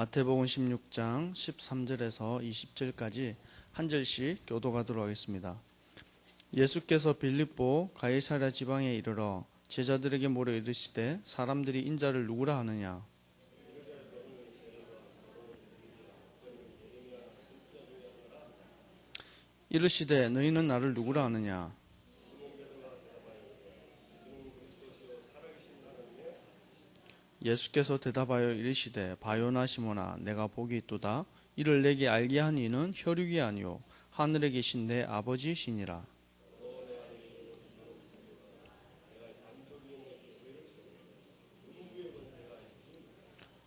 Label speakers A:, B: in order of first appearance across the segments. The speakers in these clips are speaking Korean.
A: 마태복음 16장 13절에서 20절까지 한 절씩 교독하도록 하겠습니다. 예수께서 빌립보 가이사랴 지방에 이르러 제자들에게 물어 이르시되 사람들이 인자를 누구라 하느냐? 이르시되 너희는 나를 누구라 하느냐? 예수께서 대답하여 이르시되 바요나 시몬아 내가 복이 있도다. 이를 내게 알게 한 이는 혈육이 아니요 하늘에 계신 내 아버지시니라.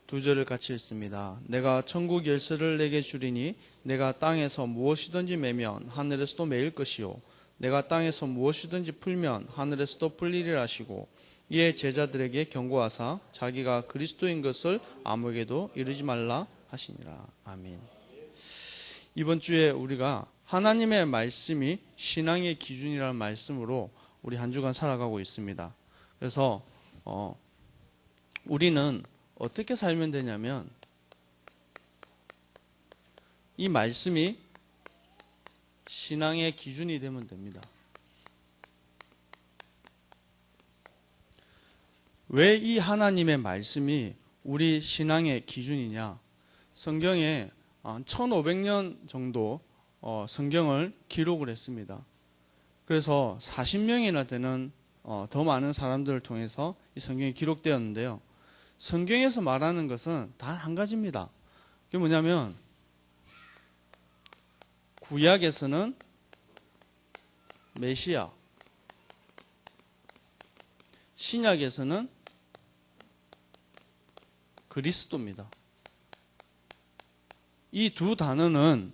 A: 두 절을 같이 읽습니다. 내가 천국 열쇠를 내게 주리니 내가 땅에서 무엇이든지 매면 하늘에서도 매일 것이요 내가 땅에서 무엇이든지 풀면 하늘에서도 풀리리라 하시고 이에 제자들에게 경고하사 자기가 그리스도인 것을 아무에게도 이르지 말라 하시니라. 아멘. 이번 주에 우리가 하나님의 말씀이 신앙의 기준이라는 말씀으로 우리 한 주간 살아가고 있습니다. 그래서 우리는 어떻게 살면 되냐면 이 말씀이 신앙의 기준이 되면 됩니다. 왜 이 하나님의 말씀이 우리 신앙의 기준이냐? 성경에 1500년 정도 성경을 기록을 했습니다. 그래서 40명이나 되는 더 많은 사람들을 통해서 이 성경이 기록되었는데요. 성경에서 말하는 것은 단 한 가지입니다. 그게 뭐냐면 구약에서는 메시아, 신약에서는 그리스도입니다. 이 두 단어는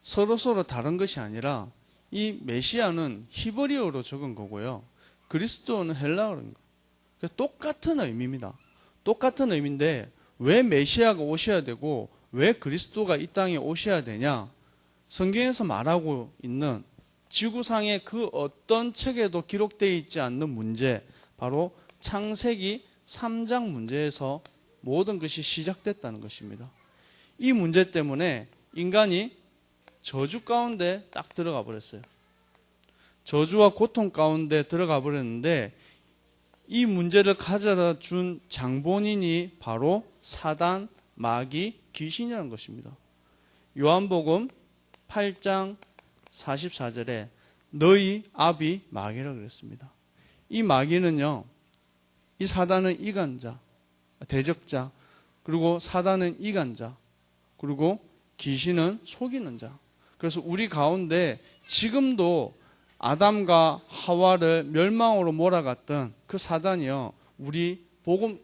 A: 서로 다른 것이 아니라 이 메시아는 히브리어로 적은 거고요. 그리스도는 헬라어인 거예요. 똑같은 의미입니다. 똑같은 의미인데 왜 메시아가 오셔야 되고 왜 그리스도가 이 땅에 오셔야 되냐? 성경에서 말하고 있는 지구상의 그 어떤 책에도 기록되어 있지 않는 문제, 바로 창세기 3장 문제에서 모든 것이 시작됐다는 것입니다. 이 문제 때문에 인간이 저주 가운데 딱 들어가 버렸어요. 저주와 고통 가운데 들어가 버렸는데 이 문제를 가져다 준 장본인이 바로 사단, 마귀, 귀신이라는 것입니다. 요한복음 8장 44절에 너희 아비 마귀라고 그랬습니다. 이 마귀는요, 이 사단은 이간자, 대적자, 그리고 사단은 이간자, 그리고 귀신은 속이는 자. 그래서 우리 가운데 지금도 아담과 하와를 멸망으로 몰아갔던 그 사단이요, 우리 복음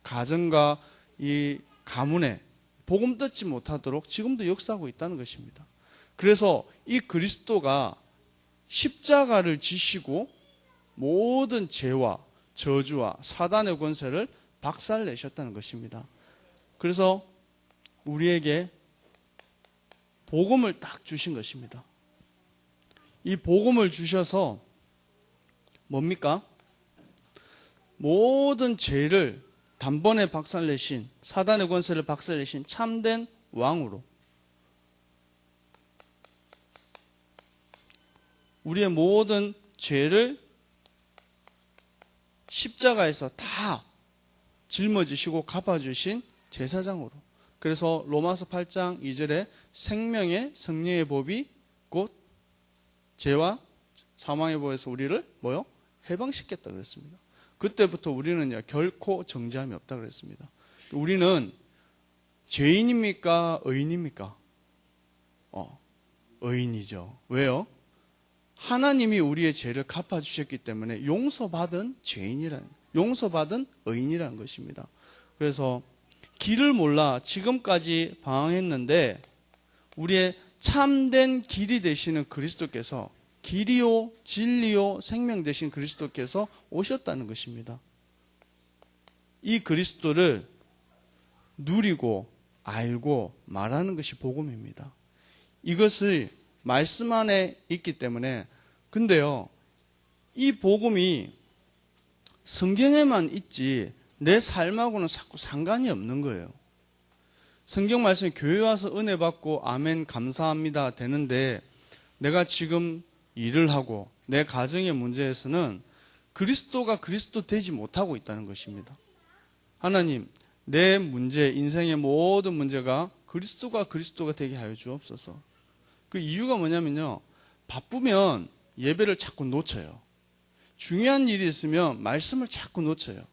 A: 가정과 이 가문에 복음 듣지 못하도록 지금도 역사하고 있다는 것입니다. 그래서 이 그리스도가 십자가를 지시고 모든 죄와 저주와 사단의 권세를 박살내셨다는 것입니다. 그래서 우리에게 복음을 딱 주신 것입니다. 이 복음을 주셔서 뭡니까? 모든 죄를 단번에 박살내신, 사단의 권세를 박살내신 참된 왕으로 우리의 모든 죄를 십자가에서 다 짊어지시고 갚아주신 제사장으로. 그래서 로마서 8장 2절에 생명의 성령의 법이 곧 죄와 사망의 법에서 우리를 해방시켰다 그랬습니다. 그때부터 우리는 결코 정죄함이 없다 그랬습니다. 우리는 죄인입니까? 의인입니까? 의인이죠. 왜요? 하나님이 우리의 죄를 갚아주셨기 때문에 용서받은 용서받은 의인이라는 것입니다. 그래서 길을 몰라 지금까지 방황했는데 우리의 참된 길이 되시는 그리스도께서 길이요 진리요 생명 되신 그리스도께서 오셨다는 것입니다. 이 그리스도를 누리고 알고 말하는 것이 복음입니다. 이것을 말씀 안에 있기 때문에, 근데요, 이 복음이 성경에만 있지 내 삶하고는 자꾸 상관이 없는 거예요. 성경 말씀에 교회 와서 은혜 받고 아멘 감사합니다 되는데 내가 지금 일을 하고 내 가정의 문제에서는 그리스도가 그리스도 되지 못하고 있다는 것입니다. 하나님, 내 문제, 인생의 모든 문제가 그리스도가 되게 하여 주옵소서. 그 이유가 뭐냐면요. 바쁘면 예배를 자꾸 놓쳐요. 중요한 일이 있으면 말씀을 자꾸 놓쳐요.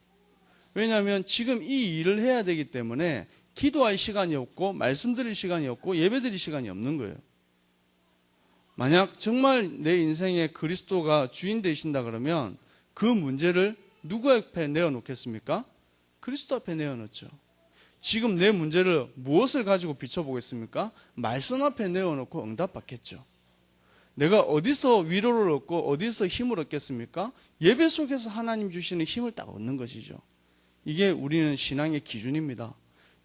A: 왜냐하면 지금 이 일을 해야 되기 때문에 기도할 시간이 없고 말씀 드릴 시간이 없고 예배 드릴 시간이 없는 거예요. 만약 정말 내 인생에 그리스도가 주인 되신다 그러면 그 문제를 누구 앞에 내어놓겠습니까? 그리스도 앞에 내어놓죠. 지금 내 문제를 무엇을 가지고 비춰보겠습니까? 말씀 앞에 내어놓고 응답받겠죠. 내가 어디서 위로를 얻고 어디서 힘을 얻겠습니까? 예배 속에서 하나님 주시는 힘을 딱 얻는 것이죠. 이게 우리는 신앙의 기준입니다.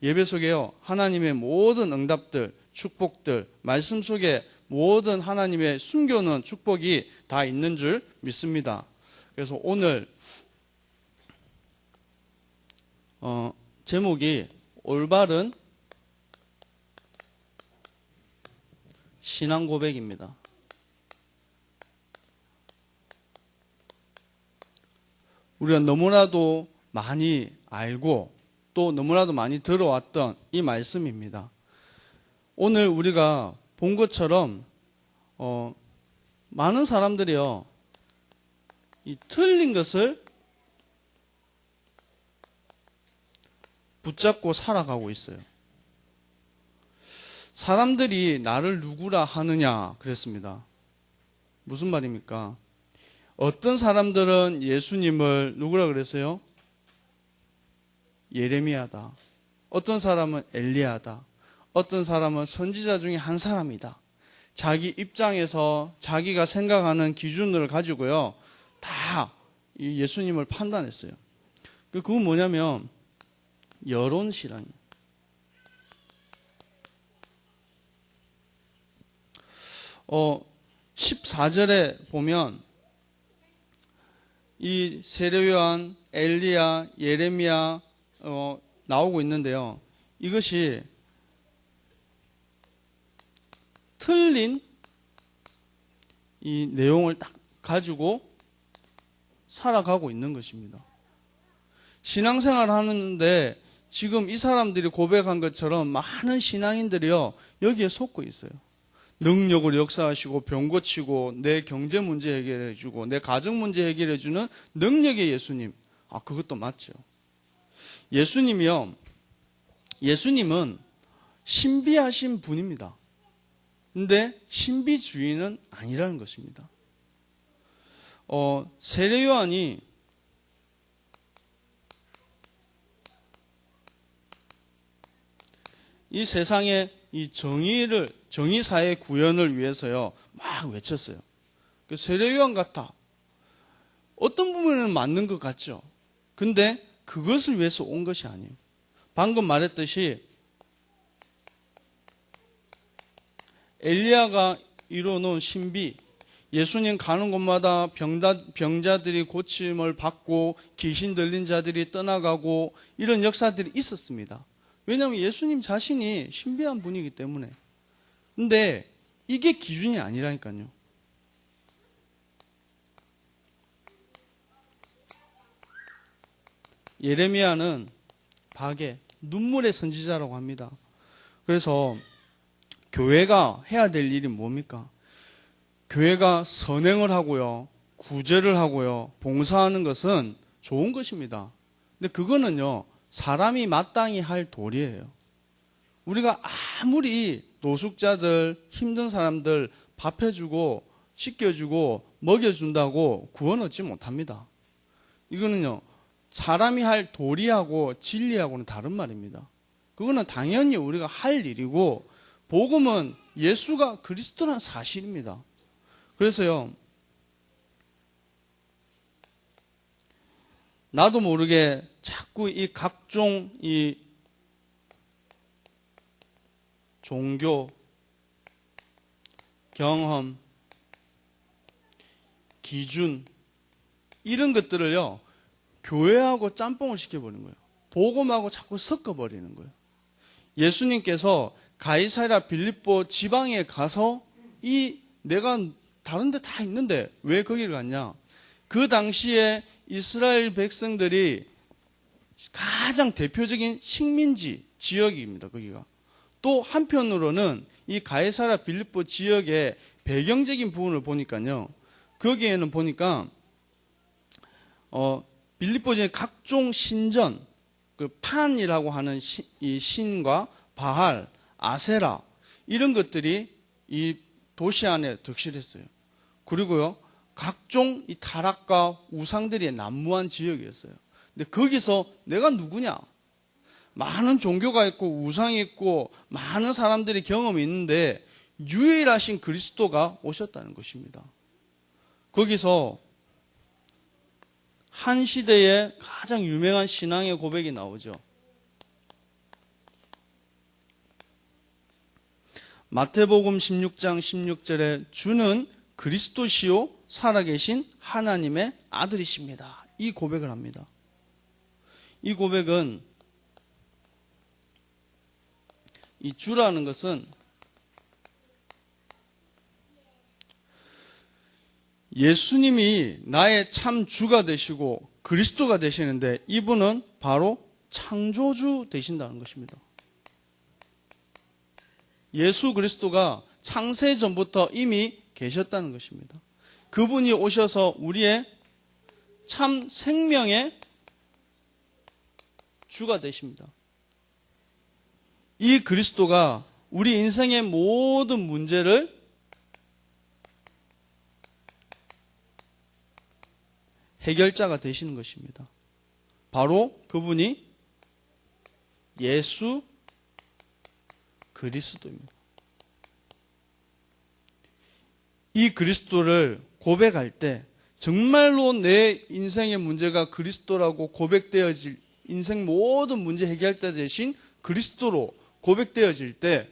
A: 예배 속에요, 하나님의 모든 응답들, 축복들, 말씀 속에 모든 하나님의 숨겨놓은 축복이 다 있는 줄 믿습니다. 그래서 오늘 제목이 올바른 신앙 고백입니다. 우리가 너무나도 많이 알고 또 너무나도 많이 들어왔던 이 말씀입니다. 오늘 우리가 본 것처럼 많은 사람들이요, 이 틀린 것을 붙잡고 살아가고 있어요. 사람들이 나를 누구라 하느냐 그랬습니다. 무슨 말입니까? 어떤 사람들은 예수님을 누구라 그랬어요? 예레미야다. 어떤 사람은 엘리야다. 어떤 사람은 선지자 중에 한 사람이다. 자기 입장에서 자기가 생각하는 기준을 가지고요, 다 예수님을 판단했어요. 그건 뭐냐면 여론 신앙이에요. 14절에 보면 이 세례요한, 엘리야, 예레미야 나오고 있는데요. 이것이 틀린 이 내용을 딱 가지고 살아가고 있는 것입니다. 신앙생활을 하는데 지금 이 사람들이 고백한 것처럼 많은 신앙인들이요, 여기에 속고 있어요. 능력으로 역사하시고 병 고치고 내 경제 문제 해결해 주고 내 가정 문제 해결해 주는 능력의 예수님. 그것도 맞죠. 예수님은 신비하신 분입니다. 근데 신비주의는 아니라는 것입니다. 세례요한이 이 세상에 이 정의사의 구현을 위해서요, 막 외쳤어요. 세례요한 같아. 어떤 부분에는 맞는 것 같죠. 근데 그것을 위해서 온 것이 아니에요. 방금 말했듯이 엘리야가 이뤄놓은 신비, 예수님 가는 곳마다 병자들이 고침을 받고 귀신 들린 자들이 떠나가고 이런 역사들이 있었습니다. 왜냐하면 예수님 자신이 신비한 분이기 때문에. 근데 이게 기준이 아니라니까요. 예레미야는 박해, 눈물의 선지자라고 합니다. 그래서 교회가 해야 될 일이 뭡니까? 교회가 선행을 하고요, 구제를 하고요, 봉사하는 것은 좋은 것입니다. 근데 그거는요, 사람이 마땅히 할 도리예요. 우리가 아무리 노숙자들, 힘든 사람들 밥 해주고 씻겨주고 먹여준다고 구원 얻지 못합니다. 이거는요, 사람이 할 도리하고 진리하고는 다른 말입니다. 그거는 당연히 우리가 할 일이고, 복음은 예수가 그리스도란 사실입니다. 그래서요, 나도 모르게 자꾸 이 각종 이 종교, 경험, 기준 이런 것들을요, 교회하고 짬뽕을 시켜버리는 거예요. 복음하고 자꾸 섞어버리는 거예요. 예수님께서 가이사랴 빌립보 지방에 가서 내가 다른 데 다 있는데 왜 거기를 갔냐? 그 당시에 이스라엘 백성들이 가장 대표적인 식민지 지역입니다. 거기가. 또 한편으로는 이 가이사랴 빌립보 지역의 배경적인 부분을 보니까요. 거기에는 보니까 빌립보 지역의 각종 신전, 그 판이라고 하는 이 신과 바알, 아세라 이런 것들이 이 도시 안에 득실했어요. 그리고요, 각종 이 타락과 우상들이 난무한 지역이었어요. 근데 거기서 내가 누구냐? 많은 종교가 있고 우상이 있고 많은 사람들이 경험이 있는데 유일하신 그리스도가 오셨다는 것입니다. 거기서 한 시대의 가장 유명한 신앙의 고백이 나오죠. 마태복음 16장 16절에 주는 그리스도시요 살아계신 하나님의 아들이십니다. 이 고백을 합니다. 이 고백은 이 주라는 것은 예수님이 나의 참 주가 되시고 그리스도가 되시는데 이분은 바로 창조주 되신다는 것입니다. 예수 그리스도가 창세 전부터 이미 계셨다는 것입니다. 그분이 오셔서 우리의 참 생명의 주가 되십니다. 이 그리스도가 우리 인생의 모든 문제를 해결자가 되시는 것입니다. 바로 그분이 예수 그리스도입니다. 이 그리스도를 고백할 때 정말로 내 인생의 문제가 그리스도라고 고백되어질, 인생 모든 문제 해결자 되신 그리스도로 고백되어질 때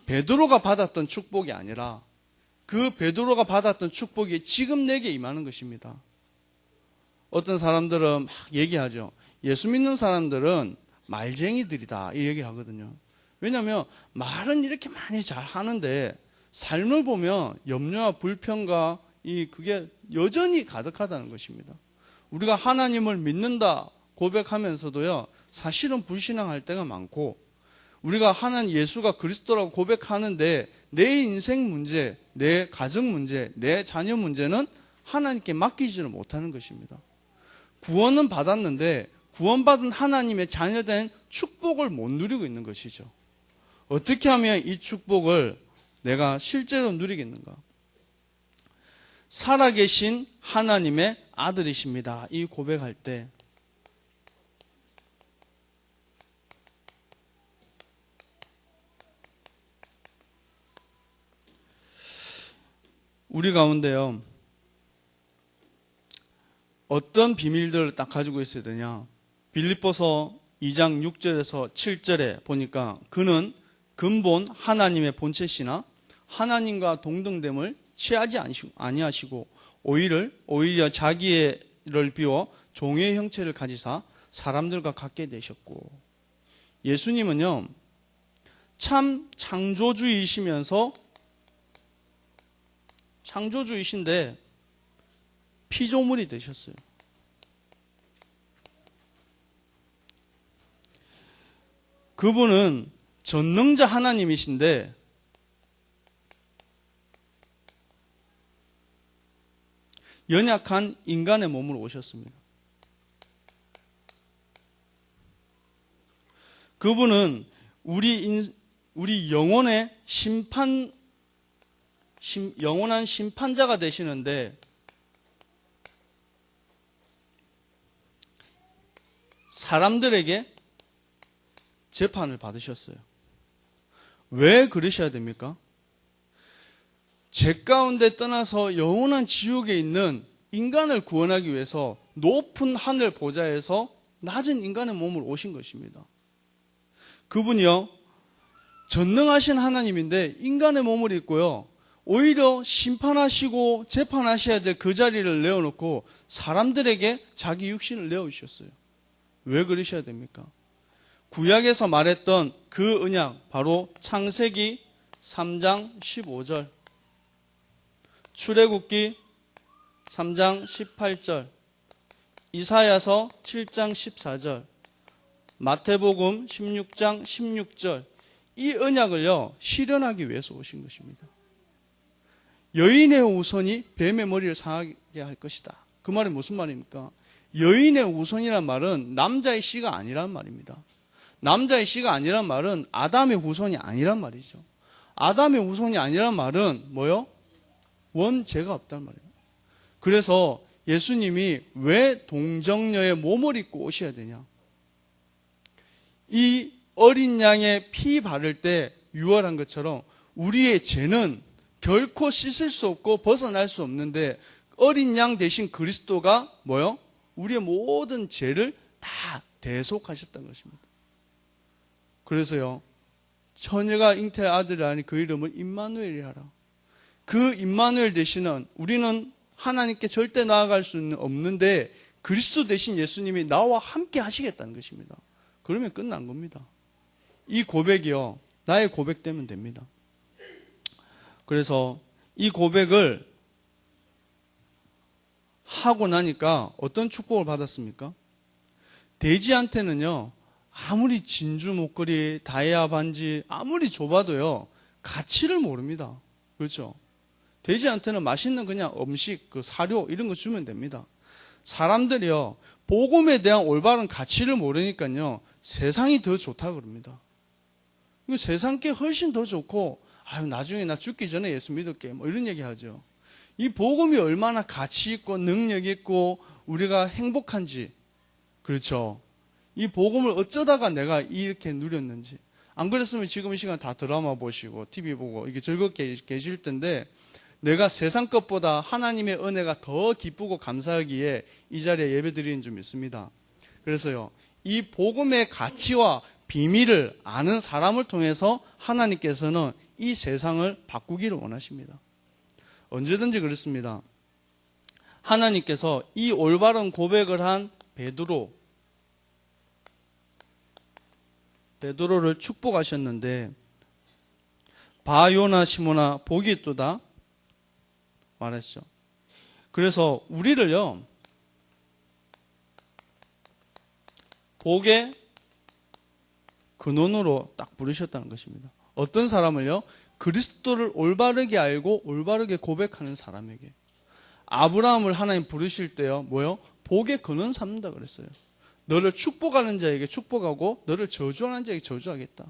A: 베드로가 받았던 축복이 아니라 그 베드로가 받았던 축복이 지금 내게 임하는 것입니다. 어떤 사람들은 막 얘기하죠. 예수 믿는 사람들은 말쟁이들이다 이 얘기하거든요. 왜냐하면 말은 이렇게 많이 잘 하는데 삶을 보면 염려와 불평과 그게 여전히 가득하다는 것입니다. 우리가 하나님을 믿는다 고백하면서도요, 사실은 불신앙할 때가 많고, 우리가 하나님 예수가 그리스도라고 고백하는데 내 인생 문제, 내 가정 문제, 내 자녀 문제는 하나님께 맡기지를 못하는 것입니다. 구원은 받았는데 구원받은 하나님의 자녀된 축복을 못 누리고 있는 것이죠. 어떻게 하면 이 축복을 내가 실제로 누리겠는가? 살아계신 하나님의 아들이십니다. 이 고백할 때 우리 가운데요, 어떤 비밀들을 딱 가지고 있어야 되냐? 빌립보서 2장 6절에서 7절에 보니까 그는 근본 하나님의 본체시나 하나님과 동등됨을 취하지 아니하시고 오히려 자기를 비워 종의 형체를 가지사 사람들과 같게 되셨고, 예수님은요 참 창조주이시면서 창조주이신데 피조물이 되셨어요. 그분은 전능자 하나님이신데 연약한 인간의 몸으로 오셨습니다. 그분은 우리 영혼의 영원한 심판자가 되시는데 사람들에게 재판을 받으셨어요. 왜 그러셔야 됩니까? 죄 가운데 떠나서 영원한 지옥에 있는 인간을 구원하기 위해서 높은 하늘 보좌에서 낮은 인간의 몸으로 오신 것입니다. 그분이요 전능하신 하나님인데 인간의 몸을 입고요 오히려 심판하시고 재판하셔야 될 그 자리를 내어놓고 사람들에게 자기 육신을 내어주셨어요. 왜 그러셔야 됩니까? 구약에서 말했던 그 언약, 바로 창세기 3장 15절, 출애굽기 3장 18절, 이사야서 7장 14절, 마태복음 16장 16절, 이 언약을요 실현하기 위해서 오신 것입니다. 여인의 우선이 뱀의 머리를 상하게 할 것이다. 그 말이 무슨 말입니까? 여인의 우선이란 말은 남자의 씨가 아니란 말입니다. 남자의 씨가 아니란 말은 아담의 후손이 아니란 말이죠. 아담의 후손이 아니란 말은 뭐요? 원죄가 없단 말이에요. 그래서 예수님이 왜 동정녀의 몸을 입고 오셔야 되냐? 이 어린 양의 피 바를 때 유월한 것처럼 우리의 죄는 결코 씻을 수 없고 벗어날 수 없는데 어린 양 대신 그리스도가 뭐요? 우리의 모든 죄를 다 대속하셨다는 것입니다. 그래서요, 처녀가 잉태할 아들을 하니 그 이름을 임마누엘이라 하라. 그 임마누엘 대신은 우리는 하나님께 절대 나아갈 수는 없는데 그리스도 대신 예수님이 나와 함께 하시겠다는 것입니다. 그러면 끝난 겁니다. 이 고백이요, 나의 고백되면 됩니다. 그래서 이 고백을 하고 나니까 어떤 축복을 받았습니까? 돼지한테는요, 아무리 진주 목걸이, 다이아 반지 아무리 좁아도요 가치를 모릅니다. 그렇죠? 돼지한테는 맛있는 그냥 음식, 그 사료 이런 거 주면 됩니다. 사람들이요 복음에 대한 올바른 가치를 모르니까요 세상이 더 좋다 그럽니다. 세상 게 훨씬 더 좋고, 아유 나중에 나 죽기 전에 예수 믿을게 뭐 이런 얘기 하죠. 이 복음이 얼마나 가치 있고 능력 있고 우리가 행복한지, 그렇죠? 이 복음을 어쩌다가 내가 이렇게 누렸는지. 안 그랬으면 지금 이 시간 다 드라마 보시고 TV 보고 이게 즐겁게 계실 텐데, 내가 세상 것보다 하나님의 은혜가 더 기쁘고 감사하기에 이 자리에 예배 드리는 줄 믿습니다. 그래서요, 이 복음의 가치와 비밀을 아는 사람을 통해서 하나님께서는 이 세상을 바꾸기를 원하십니다. 언제든지 그렇습니다. 하나님께서 이 올바른 고백을 한 베드로를 축복하셨는데, 바요나 시모나 복이 있도다 말했죠. 그래서 우리를요 복의 근원으로 딱 부르셨다는 것입니다. 어떤 사람을요? 그리스도를 올바르게 알고 올바르게 고백하는 사람에게. 아브라함을 하나님 부르실 때요, 뭐요? 복의 근원 삼는다 그랬어요. 너를 축복하는 자에게 축복하고 너를 저주하는 자에게 저주하겠다.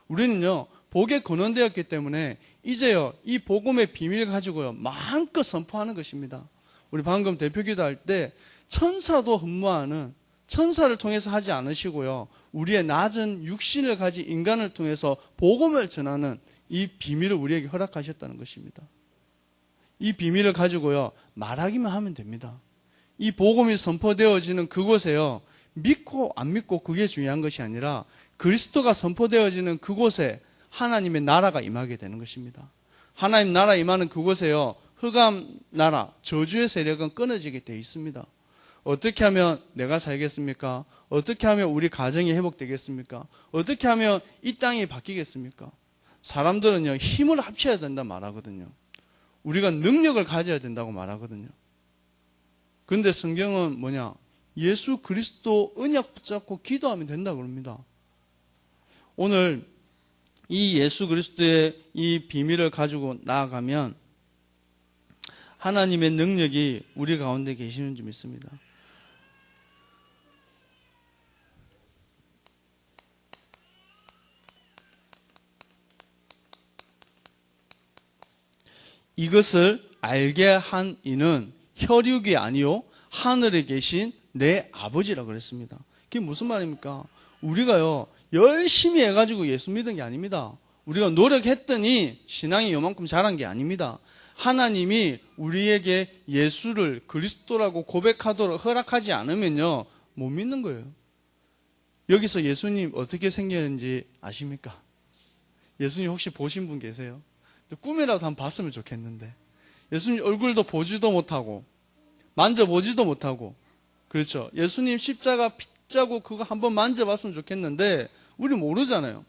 A: 우리는요 복의 근원되었기 때문에 이제요 이 복음의 비밀 가지고요 마음껏 선포하는 것입니다. 우리 방금 대표기도 할 때 천사도 흠모하는, 천사를 통해서 하지 않으시고요 우리의 낮은 육신을 가진 인간을 통해서 복음을 전하는 이 비밀을 우리에게 허락하셨다는 것입니다. 이 비밀을 가지고요 말하기만 하면 됩니다. 이 복음이 선포되어지는 그곳에요 믿고 안 믿고 그게 중요한 것이 아니라 그리스도가 선포되어지는 그곳에 하나님의 나라가 임하게 되는 것입니다. 하나님 나라 임하는 그곳에요 흑암 나라, 저주의 세력은 끊어지게 되어 있습니다. 어떻게 하면 내가 살겠습니까? 어떻게 하면 우리 가정이 회복되겠습니까? 어떻게 하면 이 땅이 바뀌겠습니까? 사람들은요 힘을 합쳐야 된다 말하거든요. 우리가 능력을 가져야 된다고 말하거든요. 그런데 성경은 뭐냐? 예수 그리스도 언약 붙잡고 기도하면 된다고 그럽니다. 오늘 이 예수 그리스도의 이 비밀을 가지고 나아가면 하나님의 능력이 우리 가운데 계시는 줄 믿습니다. 이것을 알게 한 이는 혈육이 아니요 하늘에 계신 내 아버지라 그랬습니다. 그게 무슨 말입니까? 우리가요 열심히 해가지고 예수 믿은 게 아닙니다. 우리가 노력했더니 신앙이 요만큼 자란 게 아닙니다. 하나님이 우리에게 예수를 그리스도라고 고백하도록 허락하지 않으면요 못 믿는 거예요. 여기서 예수님 어떻게 생겼는지 아십니까? 예수님 혹시 보신 분 계세요? 꿈이라도 한번 봤으면 좋겠는데, 예수님 얼굴도 보지도 못하고 만져보지도 못하고, 그렇죠? 예수님 십자가 붙잡고 그거 한번 만져봤으면 좋겠는데 우리 모르잖아요.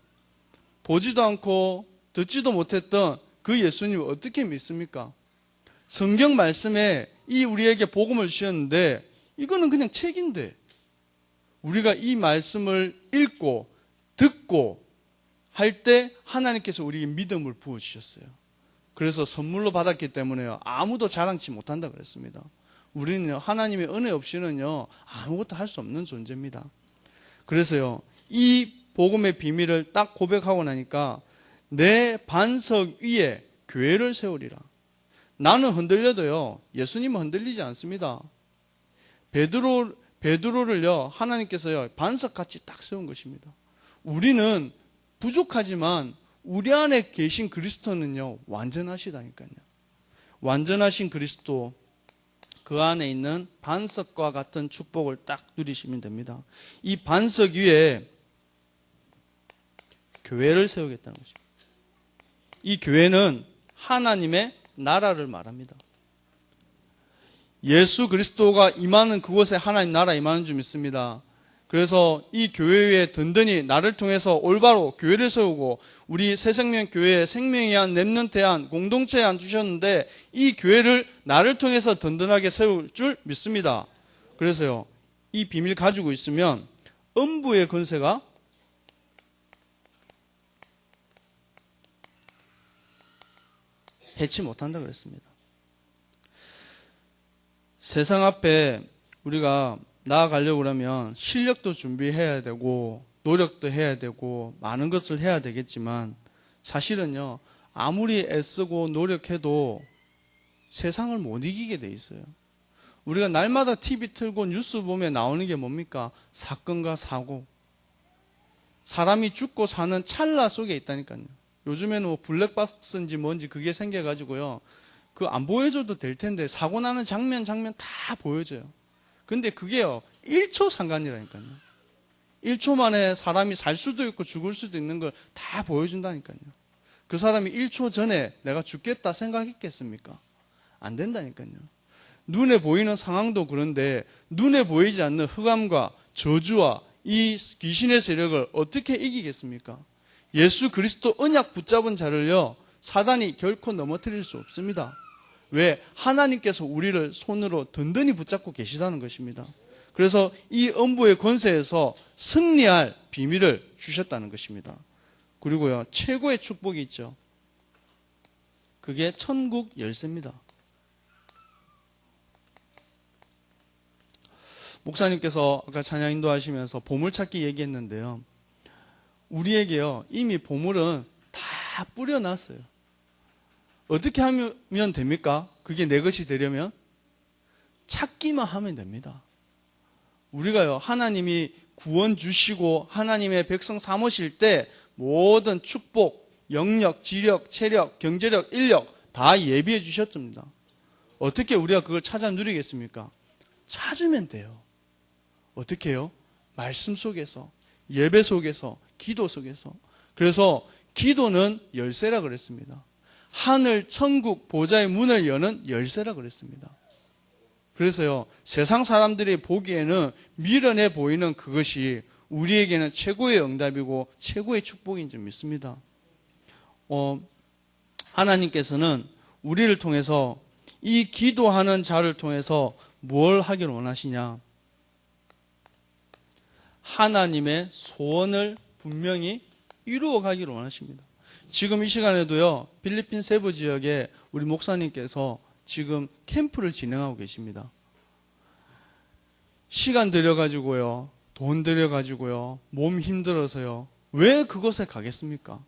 A: 보지도 않고 듣지도 못했던 그 예수님을 어떻게 믿습니까? 성경 말씀에 이 우리에게 복음을 주셨는데 이거는 그냥 책인데 우리가 이 말씀을 읽고 듣고 할 때 하나님께서 우리에게 믿음을 부어주셨어요. 그래서 선물로 받았기 때문에요. 아무도 자랑치 못한다 그랬습니다. 우리는 하나님의 은혜 없이는요 아무것도 할 수 없는 존재입니다. 그래서요 이 복음의 비밀을 딱 고백하고 나니까 내 반석 위에 교회를 세우리라. 나는 흔들려도요 예수님은 흔들리지 않습니다. 베드로를요 하나님께서요 반석같이 딱 세운 것입니다. 우리는 부족하지만 우리 안에 계신 그리스도는요 완전하시다니까요. 완전하신 그리스도, 그 안에 있는 반석과 같은 축복을 딱 누리시면 됩니다. 이 반석 위에 교회를 세우겠다는 것입니다. 이 교회는 하나님의 나라를 말합니다. 예수 그리스도가 임하는 그곳에 하나님 나라 임하는 줄 믿습니다. 그래서 이 교회에 든든히 나를 통해서 올바로 교회를 세우고 우리 새생명교회에 생명의 한 렘넌트의 한 공동체의 한 주셨는데 이 교회를 나를 통해서 든든하게 세울 줄 믿습니다. 그래서요 이 비밀 가지고 있으면 음부의 권세가 해치 못한다 그랬습니다. 세상 앞에 우리가 나아가려고 그러면 실력도 준비해야 되고 노력도 해야 되고 많은 것을 해야 되겠지만 사실은요 아무리 애쓰고 노력해도 세상을 못 이기게 돼 있어요. 우리가 날마다 TV 틀고 뉴스 보면 나오는 게 뭡니까? 사건과 사고. 사람이 죽고 사는 찰나 속에 있다니까요. 요즘에는 뭐 블랙박스인지 뭔지 그게 생겨가지고요. 그 안 보여줘도 될 텐데 사고 나는 장면 다 보여줘요. 근데 그게요 1초 상관이라니까요. 1초 만에 사람이 살 수도 있고 죽을 수도 있는 걸 다 보여준다니까요. 그 사람이 1초 전에 내가 죽겠다 생각했겠습니까? 안 된다니까요. 눈에 보이는 상황도 그런데 눈에 보이지 않는 흑암과 저주와 이 귀신의 세력을 어떻게 이기겠습니까? 예수 그리스도 언약 붙잡은 자를요 사단이 결코 넘어뜨릴 수 없습니다. 왜? 하나님께서 우리를 손으로 든든히 붙잡고 계시다는 것입니다. 그래서 이 음부의 권세에서 승리할 비밀을 주셨다는 것입니다. 그리고요 최고의 축복이 있죠. 그게 천국 열쇠입니다. 목사님께서 아까 찬양 인도하시면서 보물찾기 얘기했는데요. 우리에게요 이미 보물은 다 뿌려놨어요. 어떻게 하면 됩니까? 그게 내 것이 되려면 찾기만 하면 됩니다. 우리가요 하나님이 구원 주시고 하나님의 백성 삼으실 때 모든 축복, 영력, 지력, 체력, 경제력, 인력 다 예비해 주셨습니다. 어떻게 우리가 그걸 찾아 누리겠습니까? 찾으면 돼요. 어떻게 해요? 말씀 속에서, 예배 속에서, 기도 속에서. 그래서 기도는 열쇠라 그랬습니다. 하늘, 천국, 보좌의 문을 여는 열쇠라 그랬습니다. 그래서요, 세상 사람들이 보기에는 미련해 보이는 그것이 우리에게는 최고의 응답이고 최고의 축복인 줄 믿습니다. 하나님께서는 우리를 통해서 이 기도하는 자를 통해서 뭘 하기를 원하시냐? 하나님의 소원을 분명히 이루어 가기를 원하십니다. 지금 이 시간에도요, 필리핀 세부 지역에 우리 목사님께서 지금 캠프를 진행하고 계십니다. 시간 들여가지고요, 돈 들여가지고요, 몸 힘들어서요, 왜 그곳에 가겠습니까?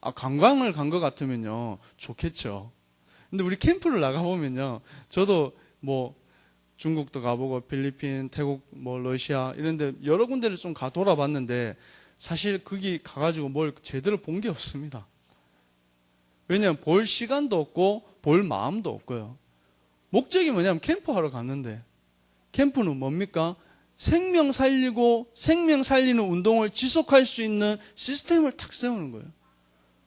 A: 관광을 간 것 같으면요, 좋겠죠. 근데 우리 캠프를 나가보면요, 저도 중국도 가보고, 필리핀, 태국, 러시아, 이런데 여러 군데를 좀 돌아봤는데, 사실 거기 가가지고 뭘 제대로 본 게 없습니다. 왜냐하면 볼 시간도 없고 볼 마음도 없고요. 목적이 뭐냐면 캠프하러 갔는데 캠프는 뭡니까? 생명 살리고 생명 살리는 운동을 지속할 수 있는 시스템을 탁 세우는 거예요.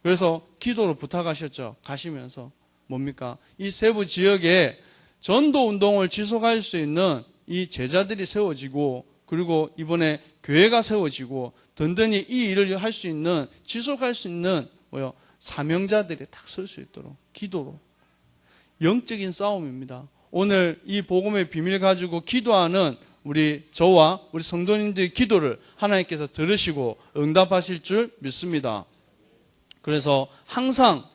A: 그래서 기도로 부탁하셨죠. 가시면서 뭡니까? 이 세부 지역에 전도 운동을 지속할 수 있는 이 제자들이 세워지고 그리고 이번에 교회가 세워지고 든든히 이 일을 할 수 있는, 지속할 수 있는 사명자들이 딱 설 수 있도록 기도로. 영적인 싸움입니다. 오늘 이 복음의 비밀 가지고 기도하는 저와 우리 성도님들의 기도를 하나님께서 들으시고 응답하실 줄 믿습니다. 그래서 항상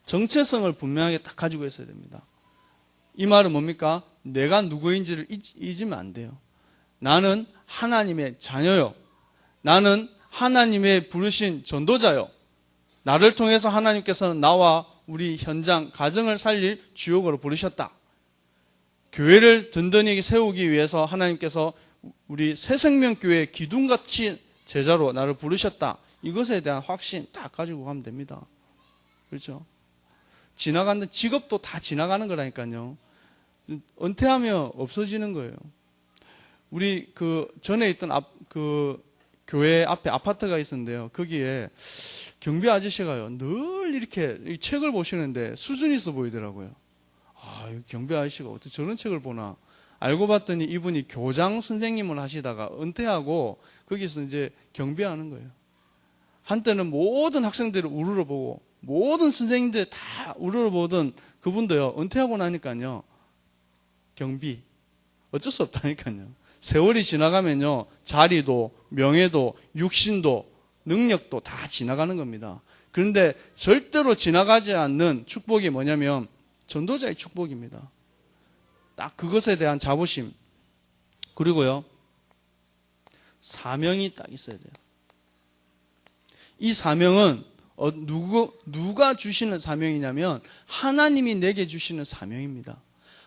A: 정체성을 분명하게 딱 가지고 있어야 됩니다. 이 말은 뭡니까? 내가 누구인지를 잊으면 안 돼요. 나는 하나님의 자녀요. 나는 하나님의 부르신 전도자요. 나를 통해서 하나님께서는 나와 우리 현장, 가정을 살릴 주역으로 부르셨다. 교회를 든든히 세우기 위해서 하나님께서 우리 새생명교회 기둥같이 제자로 나를 부르셨다. 이것에 대한 확신 딱 가지고 가면 됩니다. 그렇죠? 지나가는 직업도 다 지나가는 거라니까요. 은퇴하면 없어지는 거예요. 우리 전에 있던 교회 앞에 아파트가 있었는데요. 거기에 경비 아저씨가요, 늘 이렇게 이 책을 보시는데 수준이 있어 보이더라고요. 경비 아저씨가 어떻게 저런 책을 보나. 알고 봤더니 이분이 교장 선생님을 하시다가 은퇴하고 거기서 이제 경비하는 거예요. 한때는 모든 학생들을 우르르 보고 모든 선생님들 다 우르르 보던 그분도요, 은퇴하고 나니까요, 경비. 어쩔 수 없다니까요. 세월이 지나가면요, 자리도, 명예도, 육신도, 능력도 다 지나가는 겁니다. 그런데 절대로 지나가지 않는 축복이 뭐냐면 전도자의 축복입니다. 딱 그것에 대한 자부심. 그리고요, 사명이 딱 있어야 돼요. 이 사명은 누가 주시는 사명이냐면 하나님이 내게 주시는 사명입니다.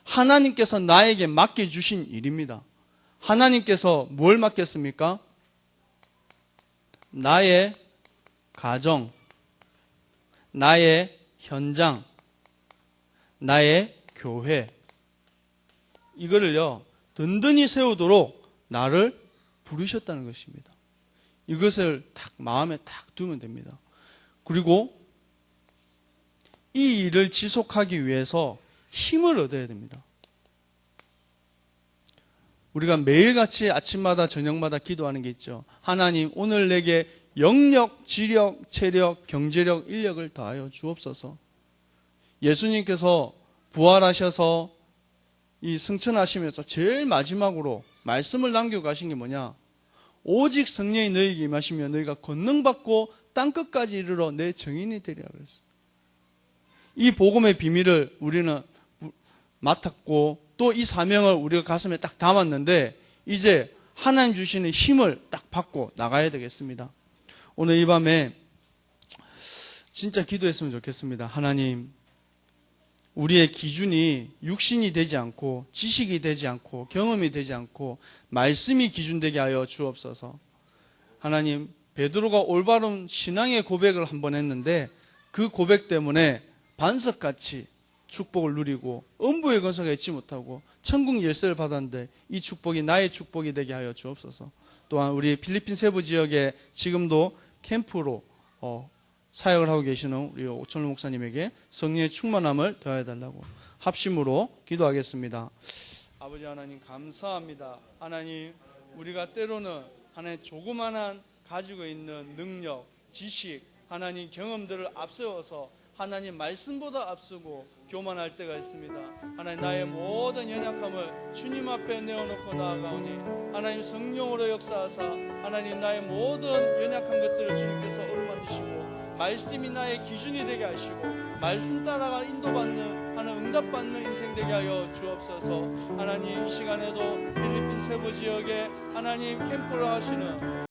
A: 하나님께서 나에게 맡겨주신 일입니다. 하나님께서 뭘 맡겼습니까? 나의 가정, 나의 현장, 나의 교회, 이거를요, 든든히 세우도록 나를 부르셨다는 것입니다. 이것을 딱 마음에 딱 두면 됩니다. 그리고 이 일을 지속하기 위해서 힘을 얻어야 됩니다. 우리가 매일같이 아침마다 저녁마다 기도하는 게 있죠. 하나님, 오늘 내게 영력, 지력, 체력, 경제력, 인력을 더하여 주옵소서. 예수님께서 부활하셔서 이 승천하시면서 제일 마지막으로 말씀을 남기고 가신 게 뭐냐? 오직 성령이 너희에게 임하시면 너희가 권능받고 땅끝까지 이르러 내 증인이 되리라 그랬어요. 이 복음의 비밀을 우리는 맡았고 또 이 사명을 우리가 가슴에 딱 담았는데 이제 하나님 주시는 힘을 딱 받고 나가야 되겠습니다. 오늘 이 밤에 진짜 기도했으면 좋겠습니다. 하나님, 우리의 기준이 육신이 되지 않고 지식이 되지 않고 경험이 되지 않고 말씀이 기준되게 하여 주옵소서. 하나님, 베드로가 올바른 신앙의 고백을 한번 했는데 그 고백 때문에 반석같이 축복을 누리고 음부의 건설에 잊지 못하고 천국 열쇠를 받았는데 이 축복이 나의 축복이 되게 하여 주옵소서. 또한 우리 필리핀 세부 지역에 지금도 캠프로 사역을 하고 계시는 우리 오천루 목사님에게 성령의 충만함을 더해달라고 합심으로 기도하겠습니다. 아버지 하나님, 감사합니다. 하나님, 우리가 때로는 하나님 조그만한 가지고 있는 능력, 지식, 하나님 경험들을 앞세워서 하나님 말씀보다 앞서고 교만할 때가 있습니다. 하나님, 나의 모든 연약함을 주님 앞에 내어놓고 나아가오니 하나님 성령으로 역사하사 하나님 나의 모든 연약한 것들을 주님께서 어루만지시고 말씀이 나의 기준이 되게 하시고 말씀 따라가 인도받는 하나님 응답받는 인생 되게 하여 주옵소서. 하나님, 이 시간에도 필리핀 세부 지역에 하나님 캠프를 하시는